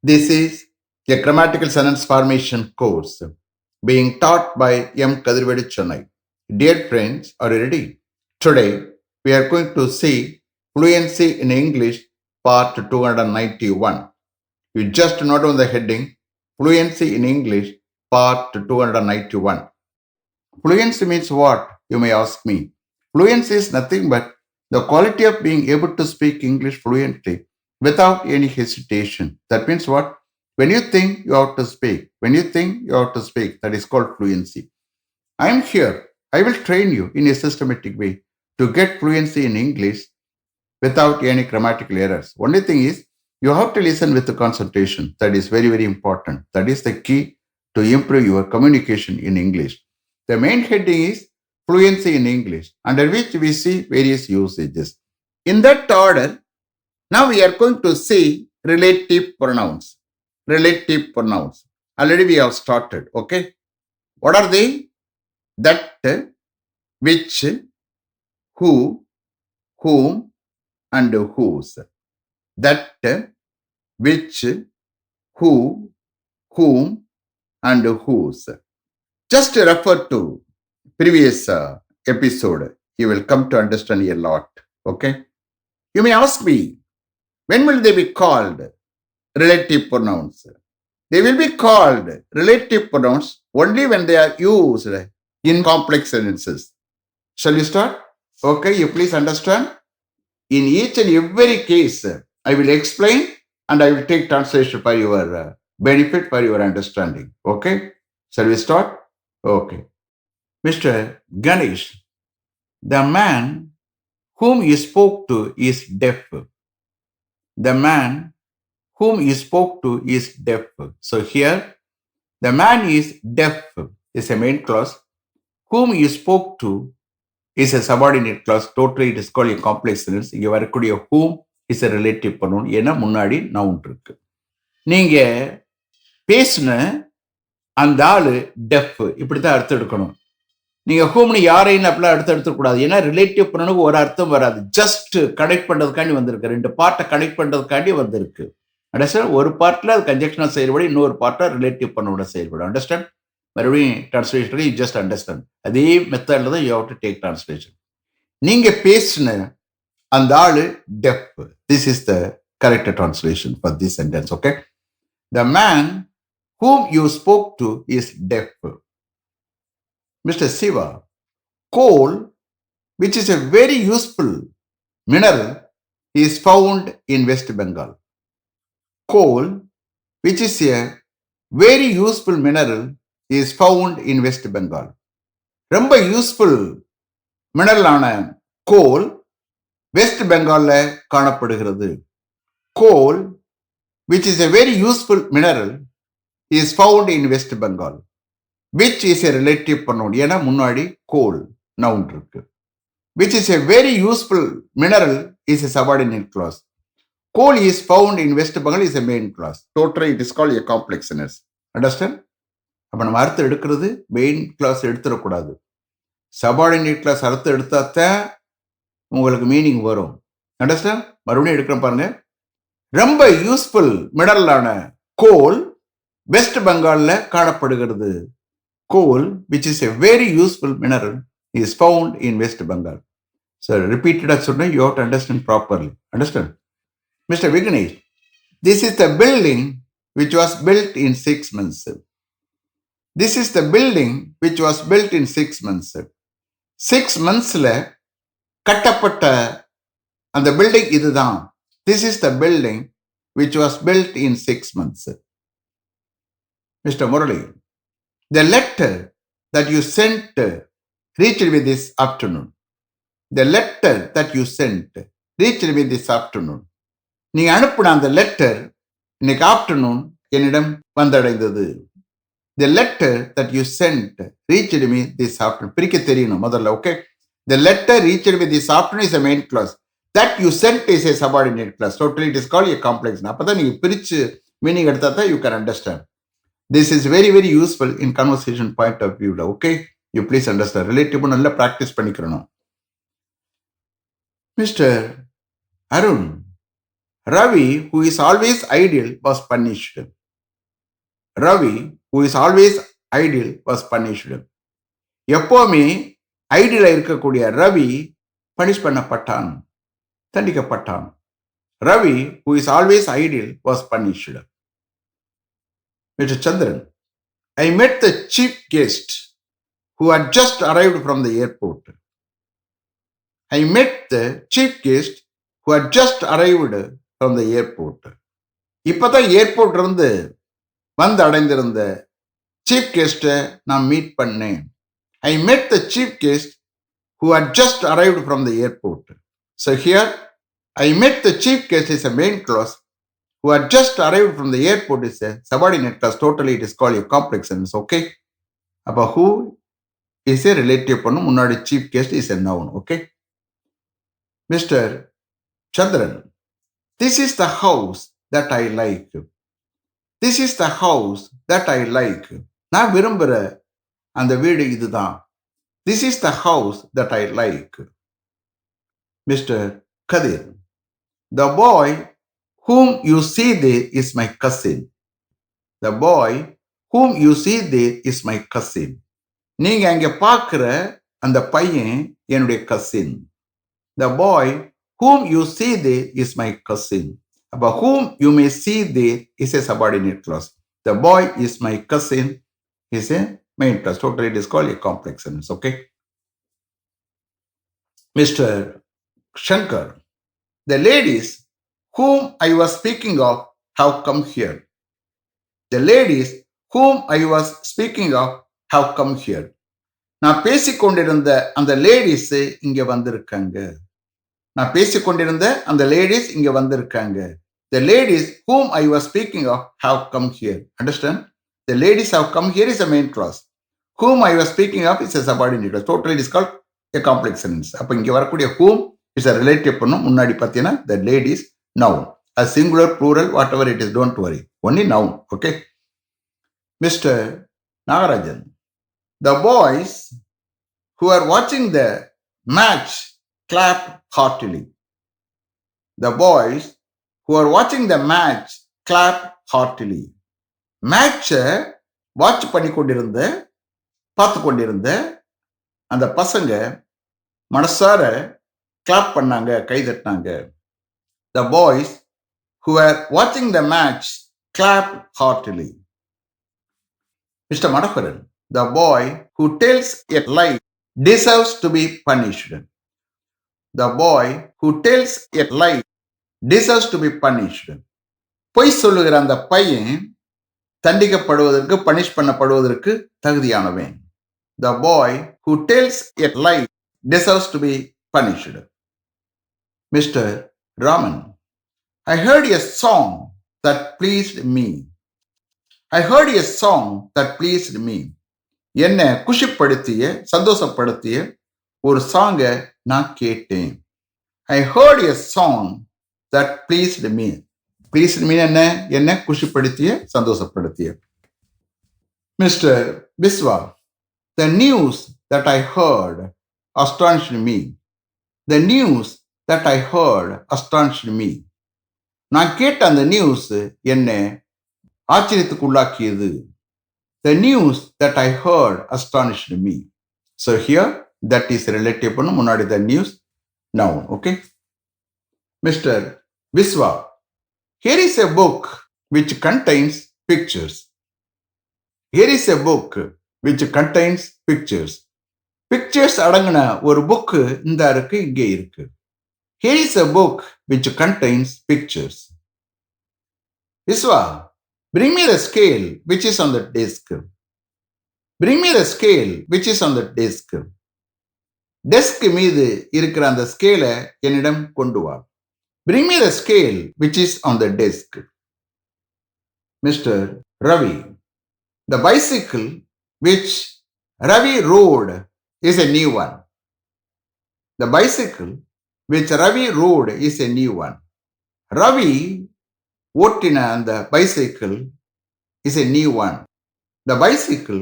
This is a grammatical sentence formation course being taught by M. Kadirvedi Chennai. Dear friends, are you ready? Today, we are going to see Fluency in English part 291. You just note on the heading Fluency in English part 291. Fluency means what? You may ask me. Fluency is nothing but the quality of being able to speak English fluently without any hesitation. That means what? When you think you have to speak, when you think you have to speak, that is called fluency. I am here. I will train you in a systematic way to get fluency in English without any grammatical errors. Only thing is, you have to listen with the concentration. That is very, very important. That is the key to improve your communication in English. The main heading is Fluency in English, under which we see various usages. In that order, now we are going to see relative pronouns. Relative pronouns. Already we have started, okay? What are they? That, which, who, whom, and whose. That, which, who, whom, and whose. Just refer to previous episode. You will come to understand a lot. Okay? You may ask me, when will they be called relative pronouns? They will be called relative pronouns only when they are used in complex sentences. Shall we start? Okay, you please understand. In each and every case, I will explain and I will take translation for your benefit, for your understanding. Okay? Shall we start? Okay. Mr. Ganesh, the man whom you spoke to is deaf. The man whom you spoke to is deaf. So here, the man is deaf is a main clause. Whom you spoke to is a subordinate clause. Totally, it is called a complex sentence. இங்கே வரக்கூடிய whom is a relative pronoun. ஏன்னா முன்னாடி noun இருக்கு. நீங்க பேசின அந்த ஆளு def இப்படித்தான் அர்த்தம் எடுக்கணும். நீங்க ஹூம்னு யாரைன்னு அப்படிலாம் அர்த்தம் எடுத்துக்கூடாது. ஏன்னா ரிலேட்டிவ் ப்ரொனவுக்கு ஒரு அர்த்தம் வராது. ஜஸ்ட் கனெக்ட் பண்றதுக்காண்டி வந்திருக்கு. ரெண்டு பார்ட்டை கனெக்ட் பண்றதுக்காண்டி வந்திருக்கு. அண்டர்ஸ்டாண்ட்? ஒரு பார்ட்ல அது கன்ஜெக்ஷனல் செயல்படும், இன்னொரு பார்ட்ல ரிலேட்டிவ் ப்ரொனவோட செயல்படும். அண்டர்ஸ்டாண்ட்? மறுபடியும் டிரான்ஸ்லேஷன் யூ ஜஸ்ட் அண்டர்ஸ்டாண்ட். அதே மெத்தட்ல தான் you have to take translation. நீங்க பேசின அந்த ஆளு டெஃப். This is the correct translation for this sentence. Okay? The man whom you spoke to is deaf. Mr. Siva, coal, which is a very useful mineral, is found in West Bengal. Coal, which is a very useful mineral, is found in West Bengal. ரொம்ப useful மினரலான கோல் west பெங்கால்ல காணப்படுகிறது. கோல், which is a very useful mineral, is found in West Bengal. Which is a relative pronoun. ஏன்னா முன்னாடி கோல் noun இருக்கு. Which is a very useful mineral is a subordinate clause. Coal is found in West Bengal is a main clause. Totally it is called a complex sentence. Understand? அப்ப நம்ம அர்த்தம் எடுக்கிறது main clause எடுத்துடக்கூடாது. Subordinate clause அர்த்தம் எடுத்தாத்தான் உங்களுக்கு meaning வரும். Understand? மறுபடியும் எடுக்கிறோம் பாருங்க. ரொம்ப யூஸ்ஃபுல் மினரலான கோல் வெஸ்ட் பெங்கால்ல காணப்படுகிறது. Coal, which is a very useful mineral, is found in West Bengal. So, repeated as soon you have to understand properly. Understand? Mr. Vignesh, this is the building which was built in 6 months. This is the building which was built in 6 months. 6 monthsல கட்டப்பட்ட அந்த building இதுதான். This is the building which was built in 6 months. Mr. Murali, the letter that you sent reached me this afternoon. The letter that you sent reached me this afternoon. நீங்க அனுப்பின அந்த letter இன்னைக்கு afternoon என்னிடம் வந்தடைந்தது. The letter that you sent reached me this afternoon. பிரிக்க தெரியணும் முதல்ல. Okay? The letter reached me this afternoon is a main clause. That you sent is a subordinate clause. Totally it is called a complex. அப்பதான் நீங்க பிரிச்சு meaning எடுத்தா தான் you can understand. This is very, very useful in conversation point of view. Okay? You please understand. Relative நல்லா practice பண்ணிக்கிறணும். Mr. Arun, Ravi, who is always idle, was punished. Ravi, who is always idle, was punished. எப்போவுமே ஐடியலா இருக்கக்கூடிய Ravi punish பண்ணப்பட்டான், தண்டிக்கப்பட்டான். Ravi, who is always idle, was punished. Mr. Chandran, I met the chief guest who had just arrived from the airport. I met the chief guest who had just arrived from the airport. இப்பதான் airport இருந்து வந்து அடைந்திருந்த chief கெஸ்ட்டை நான் meet பண்ணேன். I met the chief guest who had just arrived from the airport. So here, I met the chief guest is a main clause. Who had just arrived from the airport is a subordinate clause. Totally it is called a complex sentence. Okay? அப்போ who is a relative பண்ணும், முன்னாடி chief guest is a noun. Okay? Mr. Chandran, this is the house that I like. This is the house that I like. நான் விரும்புகிற அந்த வீடு இதுதான். This is the house that I like. Mr. Kadir, the boy whom you see there is my cousin. The boy whom you see there is my cousin. நீங்க அங்க பார்க்கிற அந்த பையன் என்னுடைய cousin. The boy whom you see there is my cousin. But whom you may see there is a subordinate clause. The boy is my cousin is a main clause. Totally it is called a complex sentence. Okay? Mr. Shankar, the ladies whom I was speaking of have come here. The ladies whom I was speaking of have come here. நான் பேசிக்கொண்டிருந்த அந்த ladies இங்க வந்திருக்காங்க. நான் பேசிக்கொண்டிருந்த அந்த ladies இங்க வந்திருக்காங்க. The ladies whom I was speaking of have come here. Understand? The ladies have come here is a main clause. Whom I was speaking of is a subordinate clause. Totally it is called a complex sentence. அப்ப இங்க வரக்கூடிய whom is a relative பண்ணும். முன்னாடி பார்த்தீங்கன்னா the ladies noun. A singular, plural, whatever it is, don't worry. Only noun. Okay? Mr. Nagarajan, the boys who are watching the match clapped heartily. The boys who are watching the match clapped heartily. மேட்சை watch பண்ணி கொண்டிருந்த பார்த்து கொண்டிருந்த அந்த பசங்க மனசார clap பண்ணாங்க, கைதட்டினாங்க. The boys who were watching the match clapped heartily. Mr. Madhavaran, the boy who tells a lie deserves to be punished. The boy who tells a lie deserves to be punished. பொய் சொல்லுகிற அந்த பையன் தண்டிக்கப்படுவதற்கு, punish பண்ணப்படுவதற்கு தகுதியானவன். The boy who tells a lie deserves to be punished. Mr. Raman, I heard a song that pleased me. I heard a song that pleased me. என்னை குஷிப்படுத்திய, சந்தோஷப்படுத்திய ஒரு சாங்கை நான் கேட்டேன். I heard a song that pleased me. Pleased me என்ன குஷிப்படுத்திய, சந்தோஷப்படுத்திய. Mr. Biswa, the news that I heard astonished me. The news that I heard astonished me. நான் கேட்ட அந்த news என்னை ஆச்சரியத்துக்குள்ளாக்கியது. The news that I heard astonished me. So here, that is relative பண்ணும், முன்னாடி the news, noun. Okay? Mr. Biswa, here is a book which contains pictures. Here is a book which contains pictures. Pictures அடங்கின ஒரு book இந்த இருக்கு, இங்கே இருக்கு. Here is a book which contains pictures. Biswa, bring me the scale which is on the desk. Bring me the scale which is on the desk. Desk மீது இருக்கிற அந்த ஸ்கேலை என்னிடம் கொண்டு வா. Bring me the scale which is on the desk. Mr. Ravi, the bicycle which Ravi rode is a new one. The bicycle which Ravi rode is a new one. Ravi ஓட்டின அந்த bicycle is a new one. The bicycle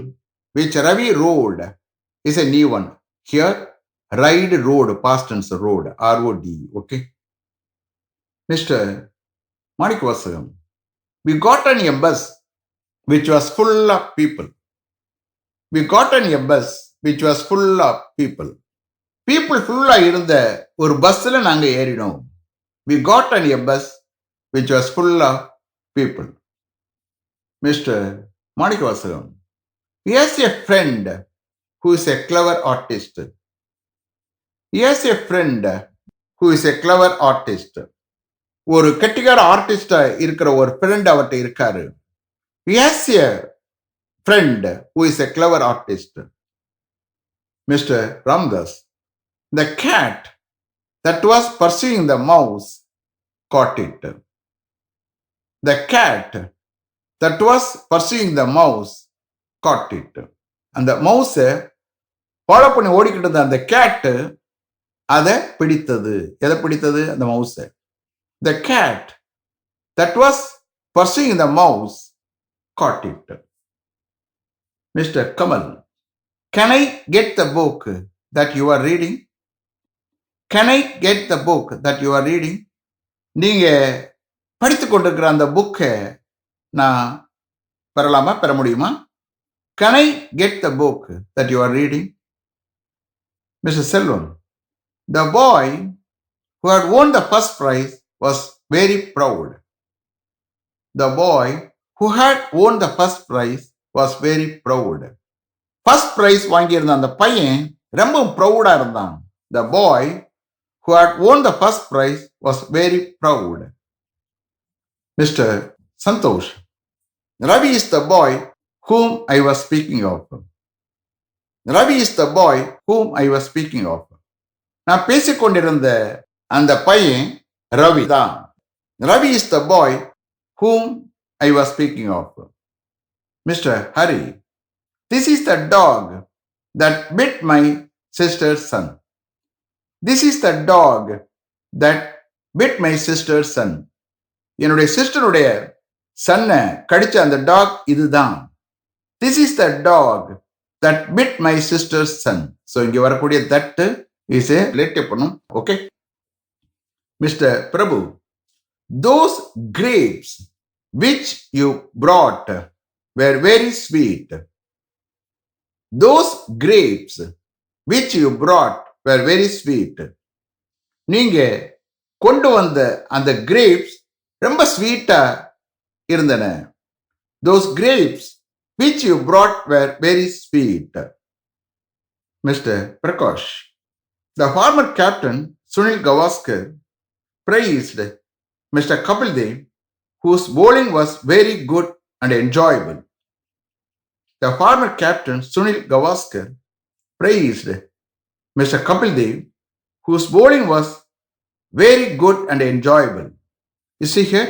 which Ravi rode is a new one. Here, ride, rode, past tense, rode, R-O-D. Okay? Mr. Manikvasagam. We got on a bus which was full of people. We got on a bus which was full of people. People full இருந்த ஒரு பஸ்ல நாங்க ஏறினோம். We got on a bus which was full of people. Mr. Manikvasagam. He has a friend who is a clever artist. He has a friend who is a clever artist. ஒரு கெட்டிக்கார ஆர்டிஸ்டா இருக்கிற ஒரு friend அவர்கிட்ட இருக்காரு. He has a friend who is a clever artist. Mr. Ramdas. The cat that was pursuing the mouse caught it. The cat that was pursuing the mouse caught it. அந்த மவுஸ follow பண்ணி ஓடிக்கிட்டு இருந்த அந்த gate அதை பிடித்தது. எதை பிடித்தது? அந்த மவுஸ. The cat that was pursuing the mouse caught it. Mr. Kamal, can I get the book that you are reading? Can I get the book that you are reading? நீங்க படித்துக் கொண்டிருக்கிற அந்த புக்கை நான் பெறலாமா, பெற முடியுமா? Can I get the book that you are reading? Mr. Selvam, the boy who had won the first prize was very proud. The boy who had won the first prize was very proud. First prize வாங்கியிருந்த அந்த பையன் ரொம்ப ப்ரௌடா இருந்தான். The boy who had won the first prize was very proud. Mr. Santosh, Ravi is the boy whom I was speaking of. Ravi is the boy whom I was speaking of. நான் பேசிக்கொண்டிருந்த அந்த பையன் ரவி தான். Ravi is the boy whom I was speaking of. Mr. Hari, this is the dog that bit my sister's son. This is the dog that bit my sister's son. என்னுடைய சிஸ்டருடைய சன்னை கடிச்ச அந்த talk இதுதான். This is the dog that bit my sister's son. So இங்க வரக்கூடிய that is a relative pronoun. Okay. Mr. Prabhu, those grapes which you brought were very sweet. Those grapes which you brought were very sweet. நீங்க கொண்டு வந்த அந்த grapes ரொம்ப ஸ்வீட்டா இருந்தன. Those grapes which you brought were very sweet. Mr. Prakash, the former captain Sunil Gavaskar praised Mr. Kapil Dev, whose bowling was very good and enjoyable. The former captain Sunil Gavaskar praised Mr. Kapil Dev, whose bowling was very good and enjoyable. You see here,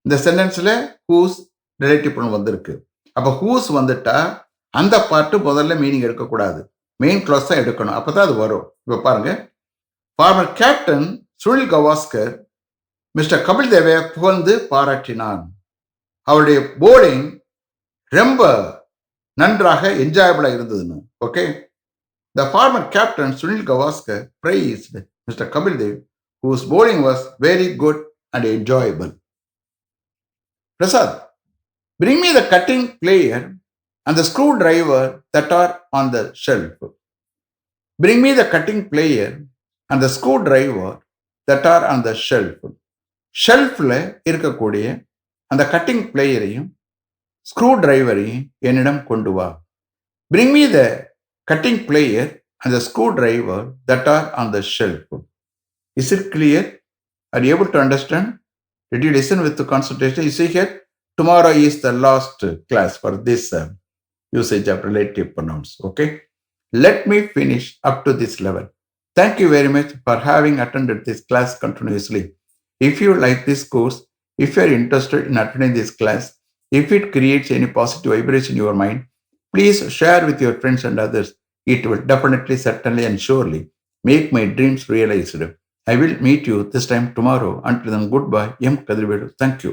இந்த சென்டென்ஸ்ல whose relative pronoun வந்திருக்கு. அப்ப whose வந்துட்டா அந்த part முதல்ல meaning எடுக்கக்கூடாது, main clause தான் எடுக்கணும். அப்பதான் அது வரும். இப்ப பாருங்க, former captain Sunil Gavaskar mister Kapil தேவை புகழ்ந்து பாராட்டினான். அவருடைய போர்டிங் ரொம்ப நன்றாக என்ஜாயபிளா இருந்ததுன்னு. Okay, the former captain Sunil Gavaskar praised Mr. Kapil Dev, whose bowling was very good and enjoyable. Prasad, bring me the cutting plier and the screwdriver that are on the shelf. Bring me the cutting plier and the screwdriver that are on the shelf. ஷெல்ஃப்ல இருக்கக்கூடிய அந்த cutting பிளேயரையும் screw டிரைவரையும் என்னிடம் கொண்டு வா. Bring me the cutting plier and the screwdriver that are on the shelf. Is it clear? Are you able to understand? Did you listen with the concentration? You see here, tomorrow is the last class for this usage of relative pronouns. Okay, let me finish up to this level. Thank you very much for having attended this class continuously. If you like this course, if you are interested in attending this class, if it creates any positive vibration in your mind, please share with your friends and others. It will definitely, certainly and surely make my dreams realized. I will meet you this time tomorrow. Until then, goodbye. M. Kadirvedu. Thank you.